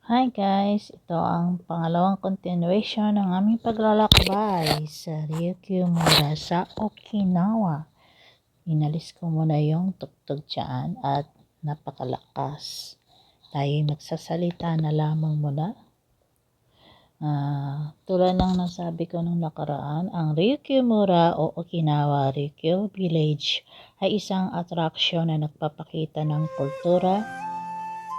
Hi guys! Ito ang pangalawang continuation ng aming paglalakbay sa Ryukyu mula sa Okinawa. Inalis ko muna yung tugtog dyan at napakalakas. Tayo magsasalita na lamang muna. Tulad ng nasabi ko nung nakaraan, ang Ryukyu Mura o Okinawa Ryukyu Village ay isang atraksyon na nagpapakita ng kultura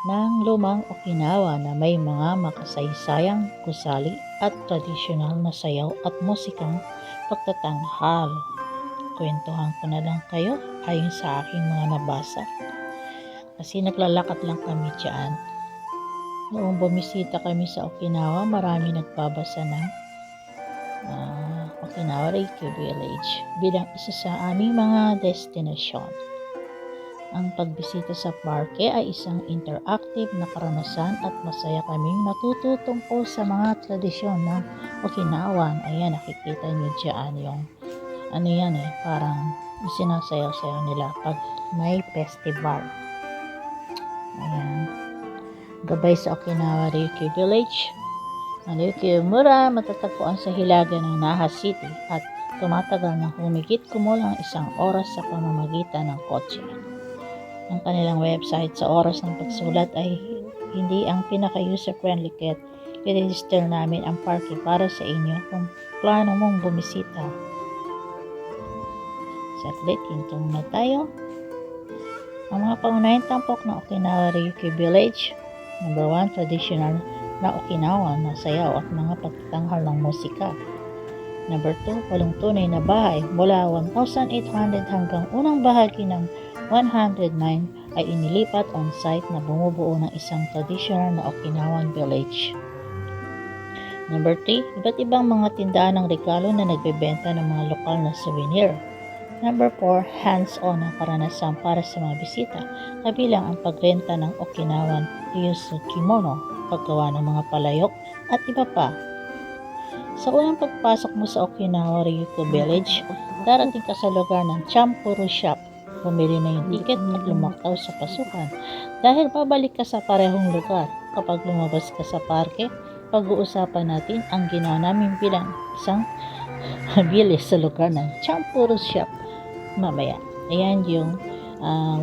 ng lumang Okinawa na may mga makasaysayang gusali at tradisyonal na sayaw at musikang pagtatanghal. Kwentuhan ko na lang kayo ayon sa aking mga nabasa. Kasi naglalakad lang kami dyan. Noong bumisita kami sa Okinawa, marami nagbabasa ng Okinawa Ryukyu Village bilang isa sa aming mga destinasyon. Ang pagbisita sa parke ay isang interactive na karanasan at masaya kaming natuto tungkol sa mga tradisyon ng Okinawan. Ayan, nakikita nyo dyan yung parang sinasayaw-sayaw nila pag may festival. Ayan, gabay sa Okinawa Ryukyu Village. Ang Ryukyu Mura matatagpuan sa hilaga ng Naha City at tumatagal ng humigit kumulang 1 oras sa pamamagitan ng kotse. Ang kanilang website sa oras ng pagsulat ay hindi ang pinaka-user-friendly kaya i-register namin ang parking para sa inyo kung plano mong bumisita. Saglit, hinto muna tayo. Ang mga pangunahing tampok ng Okinawa Ryukyu Village. Number 1, traditional na Okinawa na sayaw at mga pagtatanghal ng musika. Number 2, walong tunay na bahay mula 1,800 hanggang unang bahagi ng 109 ay inilipat on-site na bumubuo ng isang traditional na Okinawan village. Number 3, iba't ibang mga tindahan ng regalo na nagbebenta ng mga lokal na souvenir. Number 4, hands-on ang karanasan para sa mga bisita, kabilang ang pagrenta ng Okinawan Ryusu kimono, paggawa ng mga palayok at iba pa. Sa unang pagpasok mo sa Okinawa Ryukyu Village, darating ka sa lugar ng Champuru Shop. Pumili na yung ticket at lumaktaw sa pasukan dahil babalik ka sa parehong lugar. Kapag lumabas ka sa parke, pag-uusapan natin ang ginawa namin bilang isang bilis sa lugar ng Champuru Shop mamaya. Ayan yung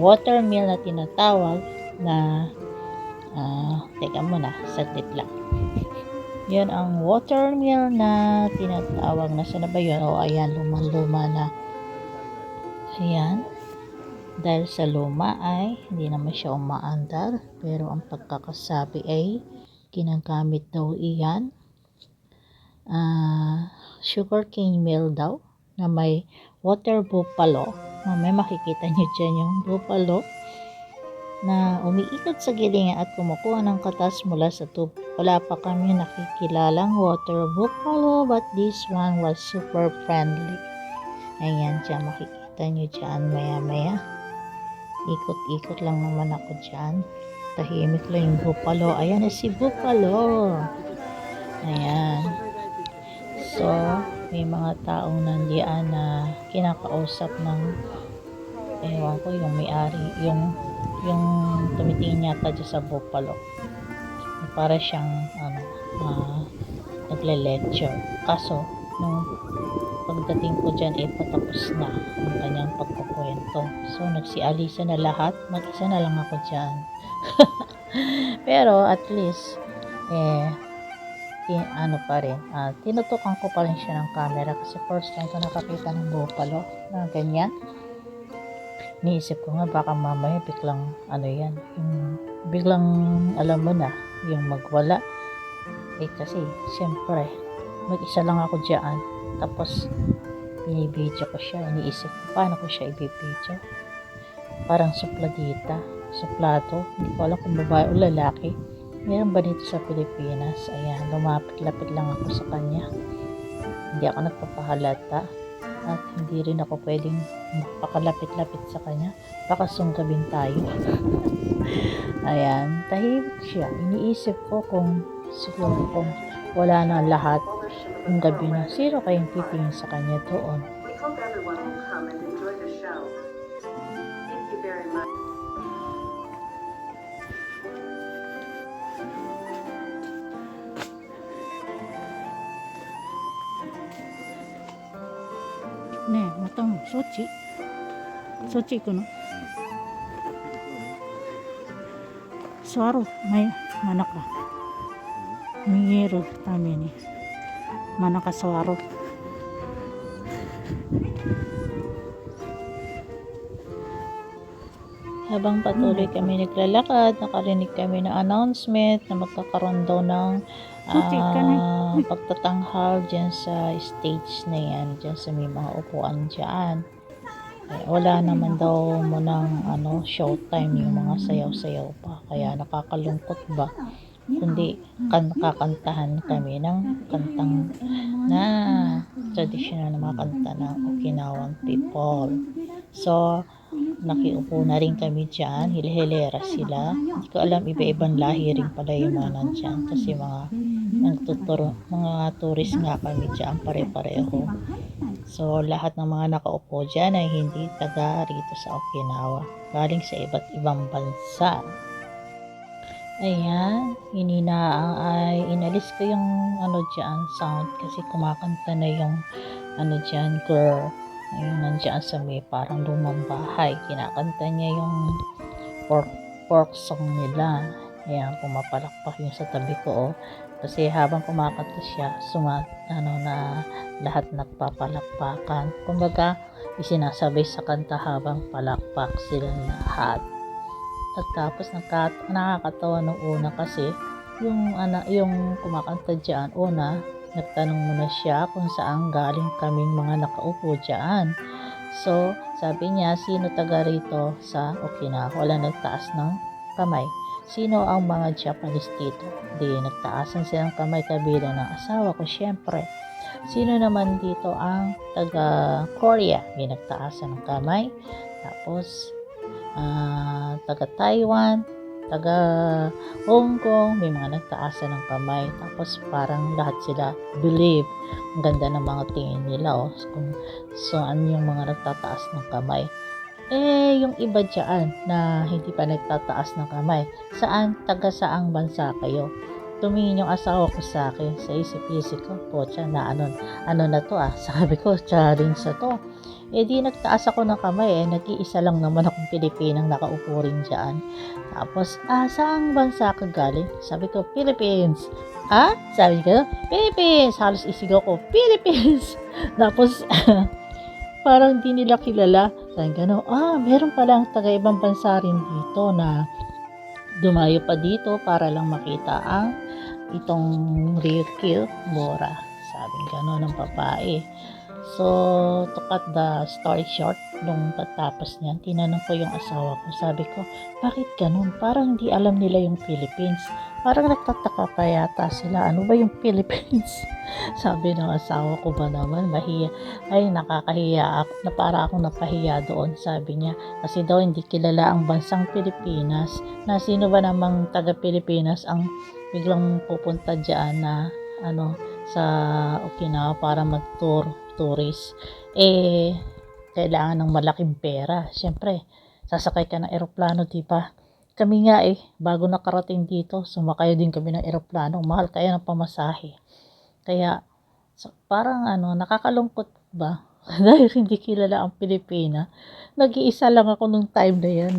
watermill na tinatawag na teka muna, saglit lang. Yan ang watermill na tinatawag na sana ba yun? Ayan, lumang-luma na. Ayan. Dahil sa luma ay hindi naman siya umaandar, pero ang pagkakasabi ay ginagamit daw iyan sugarcane mill daw na may water buffalo. May makikita nyo dyan yung buffalo na umiikot sa gilingan at kumukuha ng katas mula sa tube. Wala pa kami nakikilalang water buffalo, but this one was super friendly. Ayan, dyan makikita nyo dyan maya-maya. Ikot-ikot lang naman ako dyan. Tahimik lang yung buffalo. Ayan na si buffalo. Ayan. So, may mga taong nandiyan na kinakausap ng ewan ko, yung may-ari, yung tumitingin yata dyan sa buffalo. Para siyang nagle-lecture. Kaso, nung pagdating ko dyan patapos na ang kanyang pagkukwento. So nagsialisa na lahat, mag-isa na lang ako dyan. Pero at least pa rin, tinutukan ko pa rin siya ng camera kasi first time ko nakakita ng buffalo na ganyan. Niisip ko nga baka mamaya biglang biglang alam mo na yung magwala kasi syempre mag-isa lang ako dyan. Tapos, binibidyo ko siya. Iniisip ko, paano ko siya ibibidyo? Parang supladita. Suplado. Hindi ko alam kung babae o lalaki. Meron ba dito sa Pilipinas? Ayan, lumapit-lapit lang ako sa kanya. Hindi ako nagpapahalata. At hindi rin ako pwedeng magpakalapit-lapit sa kanya. Baka sunggabin tayo. Ayan, tahimik siya. Iniisip ko kung siguro kung wala na lahat ang gabi na, sino kayong titingin sa kanya doon? We hope everyone will come and enjoy the show. Thank you very much. ねえ、またもそっち行くの？座ろう。真ん中。見えるために。真ん中座ろう。Habang patuloy kami naglalakad, nakarinig kami ng announcement na magkakaroon daw ng pagtatanghal dyan sa stage na yan, dyan sa may mga upuan dyan. Wala naman daw munang showtime yung mga sayaw-sayaw pa, kaya nakakalungkot ba, kundi nakakantahan kami ng kantang na traditional na mga kanta ng Okinawan people. So nakiupo na rin kami dyan, hilera sila. Hindi ko alam, iba-ibang lahi rin pala yung mga nandyan, kasi mga tourist nga kami dyan, pare-pareho. So lahat ng mga nakaupo dyan ay hindi taga rito sa Okinawa, galing sa iba't ibang bansa. Ayan, inalis ko yung dyan sound, kasi kumakanta na yung dyan girl. Ayun, nandiyan sa may parang lumang bahay, kinakanta niya yung folk song nila. Ayan, pumapalakpak yung sa tabi ko, kasi habang kumakanta siya, na lahat nagpapalakpakan. Kumbaga, isinasabay sa kanta habang palakpak silang lahat. At tapos nakakatawa nung una, kasi yung kumakanta dyan, nagtanong muna siya kung saan galing kaming mga nakaupo dyan. So, sabi niya, sino taga rito sa Okinawa? Wala nagtaas ng kamay. Sino ang mga Japanese dito? Di, nagtaasan silang kamay, kabilang ng asawa ko, syempre. Sino naman dito ang taga Korea? May nagtaasan ng kamay. Tapos, taga Taiwan, taga Hong Kong, may mga nagtaasan ng kamay. Tapos parang lahat sila believe. Ang ganda ng mga tingin nila, kung saan yung mga nagtataas ng kamay. Yung iba dyan na hindi pa nagtataas ng kamay, taga saang bansa kayo? Tumingin yung asawa ko sa akin, sa isip-isip ko, pocha na ano na to sabi ko, challenge sa to. Di nagtaas ako ng kamay, nag-iisa lang naman akong Pilipinang nakaupo rin dyan. Tapos, saang bansa ka galing? Sabi ko, Philippines. Sabi ko, Philippines. Halos isigaw ko, Philippines. Tapos, parang di nila kilala. Sabi ko, meron palang taga ibang bansa rin dito na dumayo pa dito para lang makita itong Ryukyu Mora. Sabi gano'n ng babae. So, to cut the story short, nung pagtapos niyan, tinanong ko yung asawa ko. Sabi ko, bakit ganun? Parang hindi alam nila yung Philippines. Parang nagtataka pa yata sila. Ano ba yung Philippines? Sabi ng asawa ko, ba naman, nakakahiya ako, na para akong napahiya doon. Sabi niya, kasi daw hindi kilala ang bansang Pilipinas. Na sino ba namang taga Pilipinas ang biglang pupunta dyan na sa Okinawa para mag-tourist, kailangan ng malaking pera. Siyempre, sasakay ka ng eroplano, diba? Kami nga bago nakarating dito, sumakay din kami ng eroplano. Mahal kaya ng pamasahe. Kaya, parang nakakalungkot ba? Dahil hindi kilala ang Pilipina. Nag-iisa lang ako nung time na yan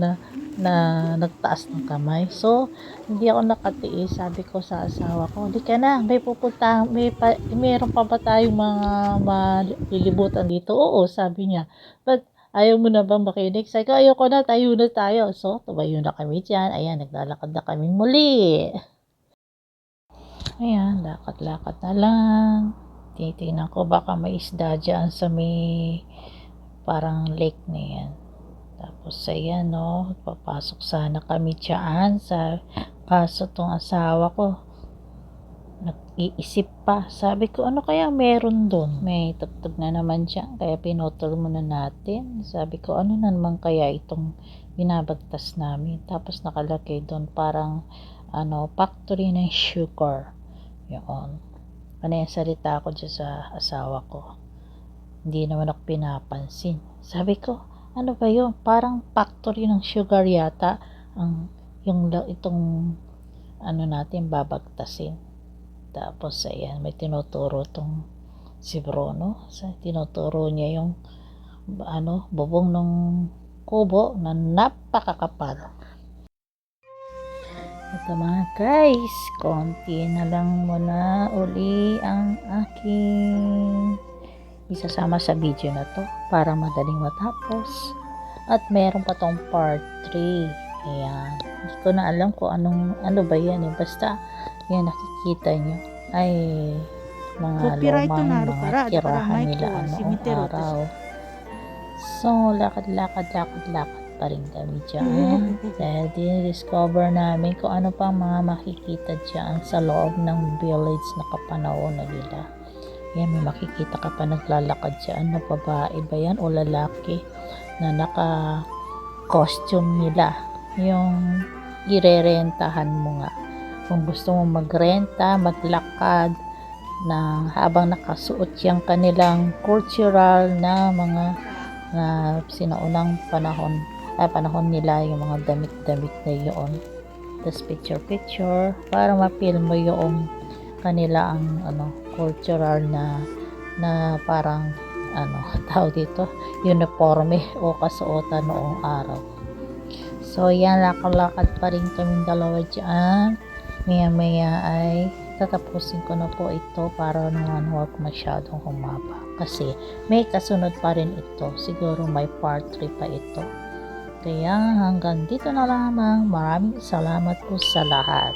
na nagtaas ng kamay. So, hindi ako nakatiis. Sabi ko sa asawa ko, di ka na, meron pa ba tayong mga malilibutan dito? Oo, sabi niya. But, ayaw mo na bang makinig? Sabi ko, ayoko na, tayo na tayo. So, tumayo na kami dyan. Ayan, naglalakad na kami muli. Ayan, lakad-lakad na lang. Titingnan ko baka may isda dyan sa may parang lake na yan. Tapos ayan papasok sana kami dyan kaso tong asawa ko nag-iisip pa. Sabi ko, ano kaya meron doon? May tugtog na naman dyan, kaya pinutol muna natin. Sabi ko, ano na naman kaya itong binabagtas namin? Tapos nakalagay doon parang factory ng sugar. Yun. Yung salita ko dyan sa asawa ko. Hindi naman ako pinapansin. Sabi ko, ano ba yun? Parang factory ng sugar yata itong natin babagtasin. Tapos ayan, may tinuturo tong si Bruno. Tinuturo niya yung bubong ng kubo na napakakapal. Ito mga guys, konti na lang muna uli ang aking isasama sa video na to para madaling matapos. At meron pa tong part 3. Ayan. Hindi ko na alam kung ano ba yan eh. Basta yan nakikita nyo ay mga lumang mga tirahan nila noong araw. So, lakad pa rin kami dyan. Dahil discover namin kung ano pang mga makikita dyan sa loob ng village na kapanahon na nila. Yan, may makikita ka pa naglalakad dyan na babae ba yan o lalaki na naka-costume nila. Yung irerentahan mo nga. Kung gusto mo magrenta, maglakad na habang nakasuot yung kanilang cultural na mga na sinaunang panahon nila, yung mga damit-damit na yun. Tapos picture para ma-feel mo yung kanila ang cultural na parang tawag dito, uniforme o kasuotan noong araw. So yan, lakad pa rin kaming dalawa dyan. Maya ay tatapusin ko na po ito para naman huwag masyadong humaba. Kasi may kasunod pa rin ito. Siguro may part 3 pa ito. Kaya hanggang dito na lamang. Maraming salamat po sa lahat.